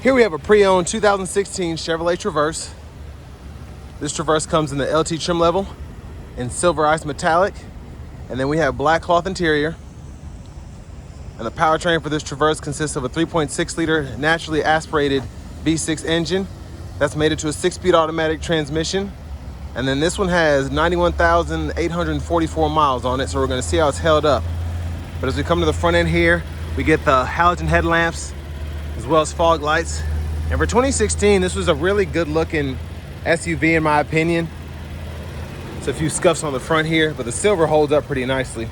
Here we have a pre-owned 2016 Chevrolet Traverse. This Traverse comes in the LT trim level in silver ice metallic, and then we have black cloth interior. And the powertrain for this Traverse consists of a 3.6 liter naturally aspirated V6 engine that's mated to a 6-speed automatic transmission. And then this one has 91,844 miles on it, so we're gonna see how it's held up. But as we come to the front end here, we get the halogen headlamps as well as fog lights. And for 2016, this was a really good looking SUV in my opinion. It's a few scuffs on the front here, but the silver holds up pretty nicely.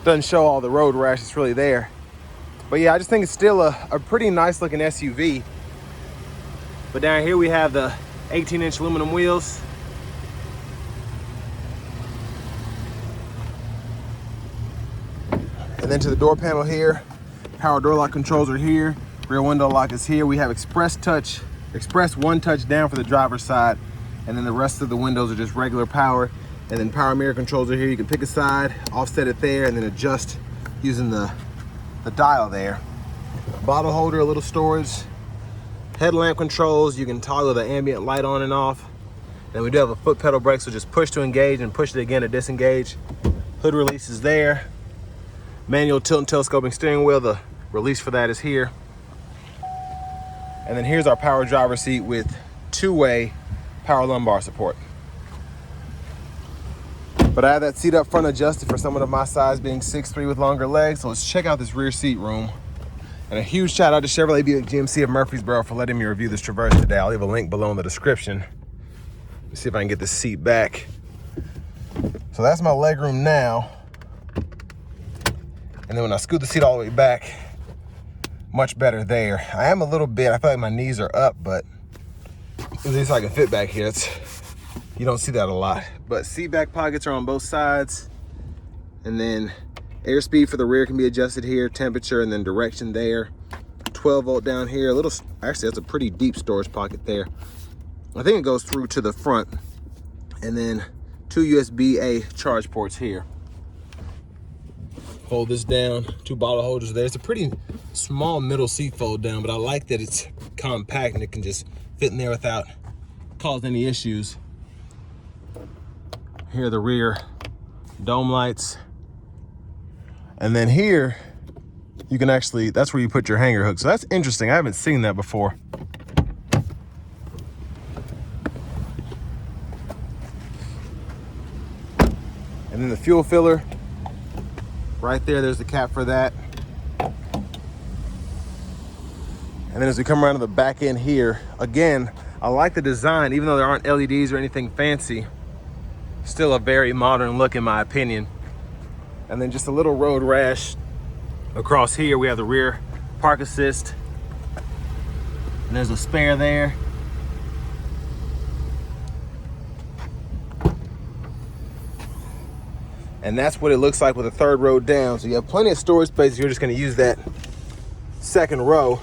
Doesn't show all the road rash that's really there. But yeah, I just think it's still a pretty nice looking SUV. But down here we have the 18-inch aluminum wheels. And then to the door panel here, power door lock controls are here. Rear window lock is here. We have express one touch down for the driver's side. And then the rest of the windows are just regular power. And then power mirror controls are here. You can pick a side, offset it there, and then adjust using the dial there. Bottle holder, a little storage. Headlamp controls, you can toggle the ambient light on and off. And we do have a foot pedal brake, so just push to engage and push it again to disengage. Hood release is there. Manual tilt and telescoping steering wheel, the release for that is here. And then here's our power driver seat with two-way power lumbar support. But I have that seat up front adjusted for someone of my size, being 6'3" with longer legs. So let's check out this rear seat room. And a huge shout out to Chevrolet Buick GMC of Murfreesboro for letting me review this Traverse today. I'll leave a link below in the description. Let's see if I can get this seat back. So that's my leg room now. And then when I scoot the seat all the way back, much better there. I am a little bit, I feel like my knees are up, but at least I can fit back here. You don't see that a lot. But seat back pockets are on both sides. And then airspeed for the rear can be adjusted here, temperature, and then direction there. 12 volt down here. Actually, that's a pretty deep storage pocket there. I think it goes through to the front. And then 2 USB-A charge ports here. Fold this down, 2 bottle holders there. It's a pretty small middle seat fold down, but I like that it's compact and it can just fit in there without causing any issues. Here are the rear dome lights. And then here, you can actually, that's where you put your hanger hook. So that's interesting, I haven't seen that before. And then the fuel filler, right there's the cap for that. And then as we come around to the back end here, again, I like the design, even though there aren't LEDs or anything fancy, still a very modern look in my opinion. And then just a little road rash across here. We have the rear park assist. And there's a spare there. And that's what it looks like with the third row down. So you have plenty of storage space if you're just gonna use that second row.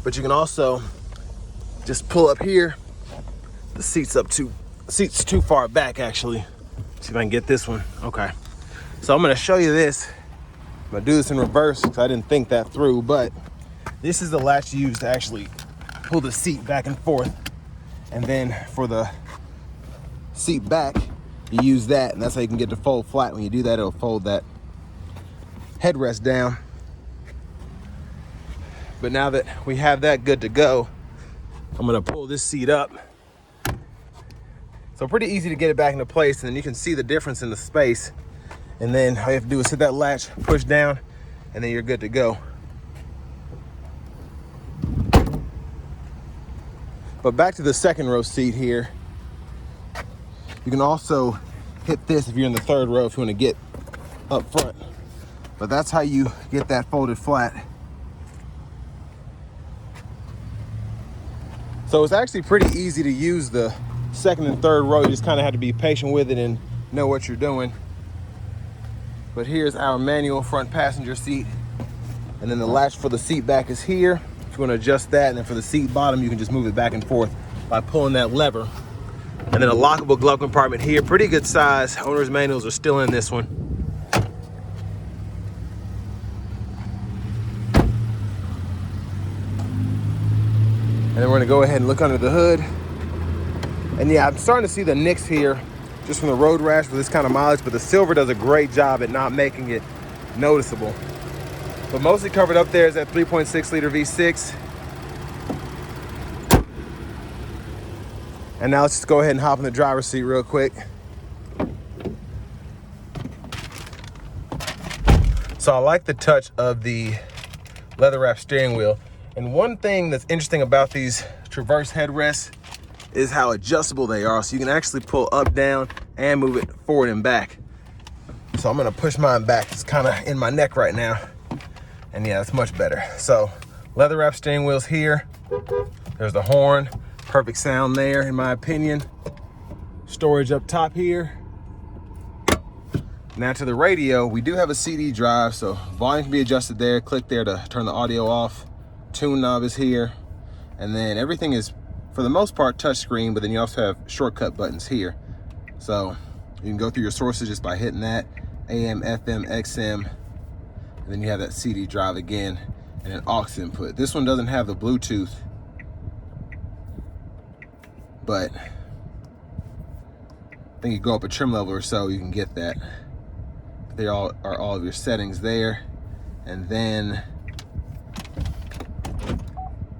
But you can also just pull up here. The seat's too far back actually. See if I can get this one. Okay. So I'm gonna show you this. I'm gonna do this in reverse because I didn't think that through, but this is the latch you use to actually pull the seat back and forth. And then for the seat back, you use that, and that's how you can get to fold flat. When you do that, it'll fold that headrest down. But now that we have that good to go, I'm gonna pull this seat up. So pretty easy to get it back into place, and then you can see the difference in the space. And then all you have to do is hit that latch, push down, and then you're good to go. But back to the second row seat here. You can also hit this if you're in the third row if you want to get up front. But that's how you get that folded flat. So it's actually pretty easy to use the second and third row. You just kind of have to be patient with it and know what you're doing. But here's our manual front passenger seat. And then the latch for the seat back is here. If you want to adjust that, and then for the seat bottom, you can just move it back and forth by pulling that lever. And then a lockable glove compartment here. Pretty good size. Owner's manuals are still in this one. And then we're gonna go ahead and look under the hood. And yeah, I'm starting to see the nicks here just from the road rash for this kind of mileage, but the silver does a great job at not making it noticeable. But mostly covered up there is that 3.6 liter V6. And now let's just go ahead and hop in the driver's seat real quick. So I like the touch of the leather wrap steering wheel. And one thing that's interesting about these Traverse headrests is how adjustable they are. So you can actually pull up, down, and move it forward and back. So I'm gonna push mine back. It's kind of in my neck right now. And yeah, it's much better. So leather wrap steering wheels here. There's the horn, perfect sound there in my opinion. Storage up top here. Now to the radio, we do have a CD drive, so volume can be adjusted there. Click there to turn the audio off. Tune knob is here. And then everything is, for the most part, touchscreen, but then you also have shortcut buttons here. So you can go through your sources just by hitting that. AM, FM, XM, and then you have that CD drive again, and an aux input. This one doesn't have the Bluetooth, but I think you go up a trim level or so, you can get that. They all are all of your settings there. And then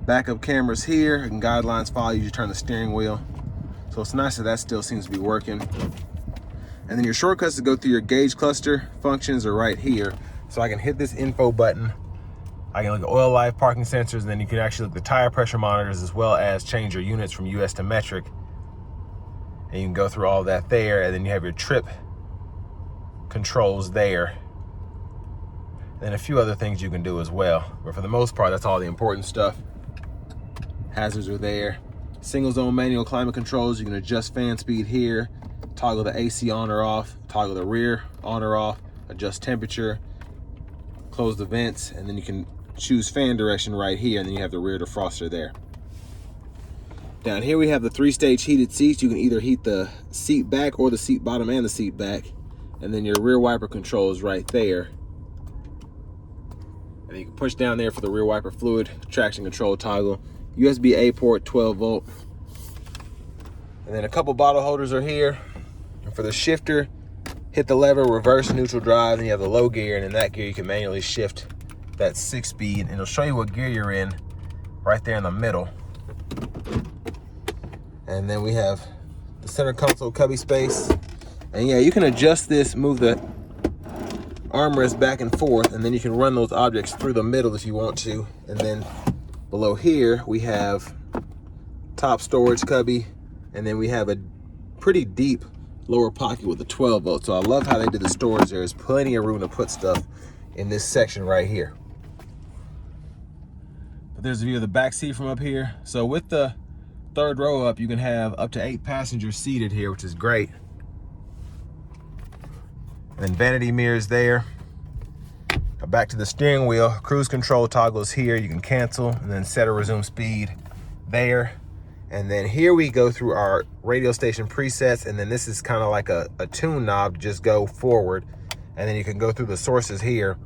backup cameras here, and guidelines follow you to turn the steering wheel. So it's nice that that still seems to be working. And then your shortcuts to go through your gauge cluster functions are right here. So I can hit this info button. I can look at oil life, parking sensors, and then you can actually look at the tire pressure monitors as well as change your units from US to metric. And you can go through all of that there, and then you have your trip controls there. And a few other things you can do as well. But for the most part, that's all the important stuff. Hazards are there. Single zone manual climate controls. You can adjust fan speed here, toggle the AC on or off, toggle the rear on or off, adjust temperature, close the vents, and then you can choose fan direction right here, and then you have the rear defroster there. Down here we have the 3-stage heated seats. You can either heat the seat back or the seat bottom and the seat back. And then your rear wiper controls right there. And you can push down there for the rear wiper fluid traction control toggle. USB-A port, 12 volt. And then a couple bottle holders are here. And for the shifter, hit the lever, reverse, neutral drive, and you have the low gear, and in that gear you can manually shift that 6-speed, and it'll show you what gear you're in right there in the middle. And then we have the center console cubby space. And yeah, you can adjust this, move the armrest back and forth, and then you can run those objects through the middle if you want to. And then below here, we have top storage cubby, and then we have a pretty deep lower pocket with a 12 volt. So I love how they did the storage. There's plenty of room to put stuff in this section right here. But there's a view of the back seat from up here. So with the third row up, you can have up to 8 passengers seated here, which is great. And then vanity mirrors there. Back to the steering wheel, cruise control toggles here. You can cancel and then set or resume speed there. And then here we go through our radio station presets, and then this is kind of like a tune knob to just go forward. And then you can go through the sources here,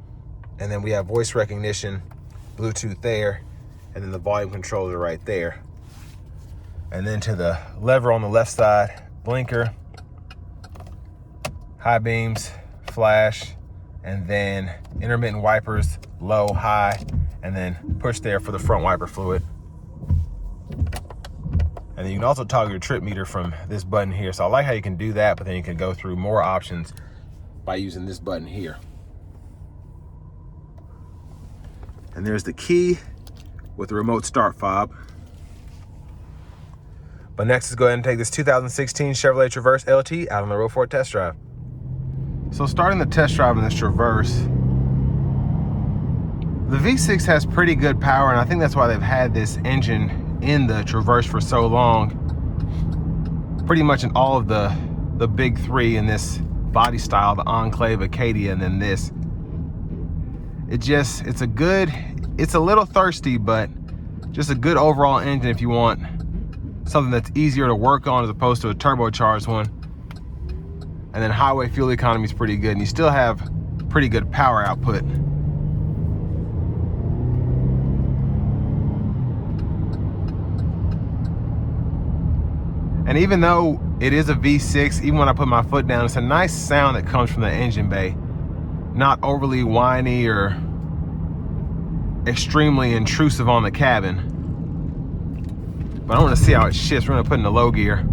and then we have voice recognition, Bluetooth there, and then the volume controls are right there. And then to the lever on the left side, blinker, high beams, flash, and then intermittent wipers, low, high, and then push there for the front wiper fluid. And then you can also toggle your trip meter from this button here. So I like how you can do that, but then you can go through more options by using this button here. And there's the key with the remote start fob. But next, let's go ahead and take this 2016 Chevrolet Traverse LT out on the road for a test drive. So starting the test drive in this Traverse, the V6 has pretty good power, and I think that's why they've had this engine in the Traverse for so long. Pretty much in all of the big three in this body style, the Enclave, Acadia, and then this. It's a little thirsty, but just a good overall engine if you want something that's easier to work on as opposed to a turbocharged one. And then highway fuel economy is pretty good, and you still have pretty good power output. And even though it is a V6, even when I put my foot down, it's a nice sound that comes from the engine bay. Not overly whiny or extremely intrusive on the cabin. But I want to see how it shifts. We're going to put in the low gear.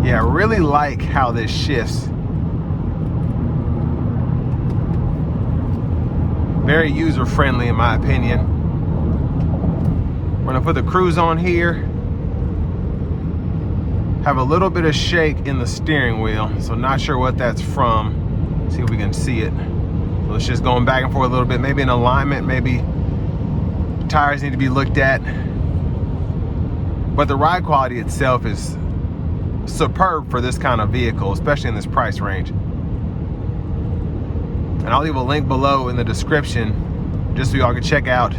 Yeah, I really like how this shifts. Very user-friendly in my opinion. We're gonna put the cruise on here. Have a little bit of shake in the steering wheel, so not sure what that's from. See if we can see it. So it's just going back and forth a little bit, maybe an alignment, maybe tires need to be looked at. But the ride quality itself is superb for this kind of vehicle, especially in this price range. And I'll leave a link below in the description just so y'all can check out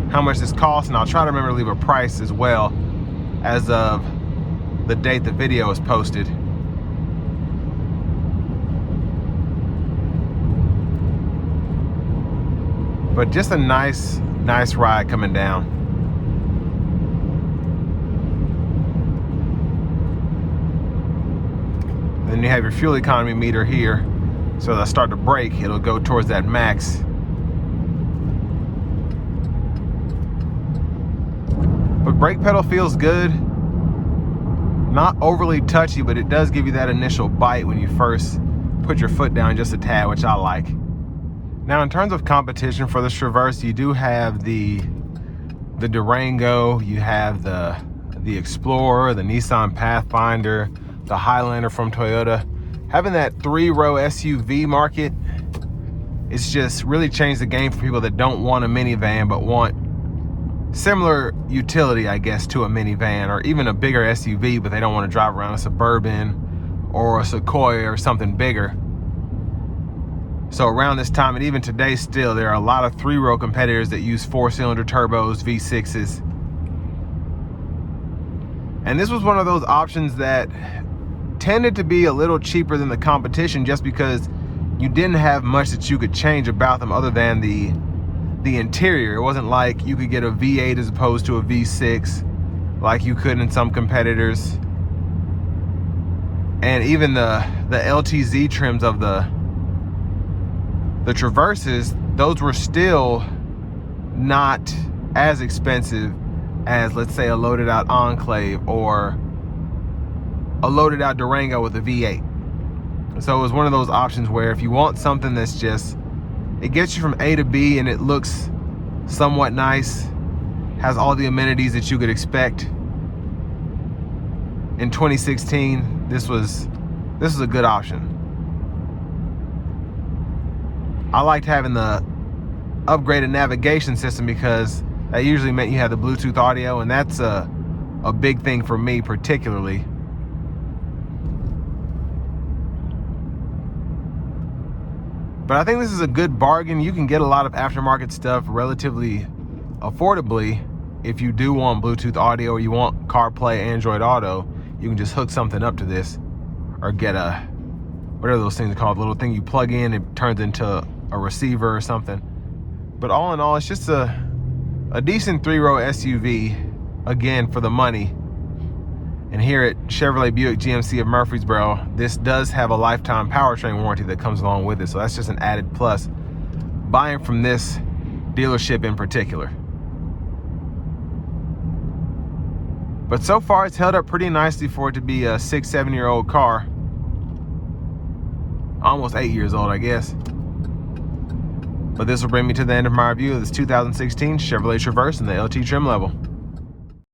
how much this costs, and I'll try to remember to leave a price as well as of the date the video is posted. But just a nice ride coming down. Then you have your fuel economy meter here. So as I start to brake, it'll go towards that max. But brake pedal feels good. Not overly touchy, but it does give you that initial bite when you first put your foot down just a tad, which I like. Now in terms of competition for this Traverse, you do have the Durango, you have the Explorer, the Nissan Pathfinder, the Highlander from Toyota. Having that 3-row SUV market, it's just really changed the game for people that don't want a minivan but want similar utility, I guess, to a minivan, or even a bigger SUV, but they don't want to drive around a Suburban or a Sequoia or something bigger. So around this time, and even today still, there are a lot of 3-row competitors that use 4-cylinder turbos, V6s. And this was one of those options that tended to be a little cheaper than the competition, just because you didn't have much that you could change about them other than the interior. It wasn't like you could get a V8 as opposed to a V6 like you could in some competitors. And even the LTZ trims of the Traverses, those were still not as expensive as, let's say, a loaded out Enclave or a loaded out Durango with a V8. So it was one of those options where if you want something that's just, it gets you from A to B and it looks somewhat nice, has all the amenities that you could expect. In 2016, this was a good option. I liked having the upgraded navigation system because that usually meant you had the Bluetooth audio, and that's a big thing for me particularly. But I think this is a good bargain. You can get a lot of aftermarket stuff relatively affordably. If you do want Bluetooth audio or you want CarPlay, Android Auto, you can just hook something up to this, or get a, whatever those things are called, the little thing you plug in, it turns into a receiver or something. But all in all, it's just a decent 3-row SUV, again, for the money. And here at Chevrolet Buick GMC of Murfreesboro, this does have a lifetime powertrain warranty that comes along with it. So that's just an added plus, buying from this dealership in particular. But so far, it's held up pretty nicely for it to be a 6-7 year old car. Almost 8 years old, I guess. But this will bring me to the end of my review of this 2016 Chevrolet Traverse in the LT trim level.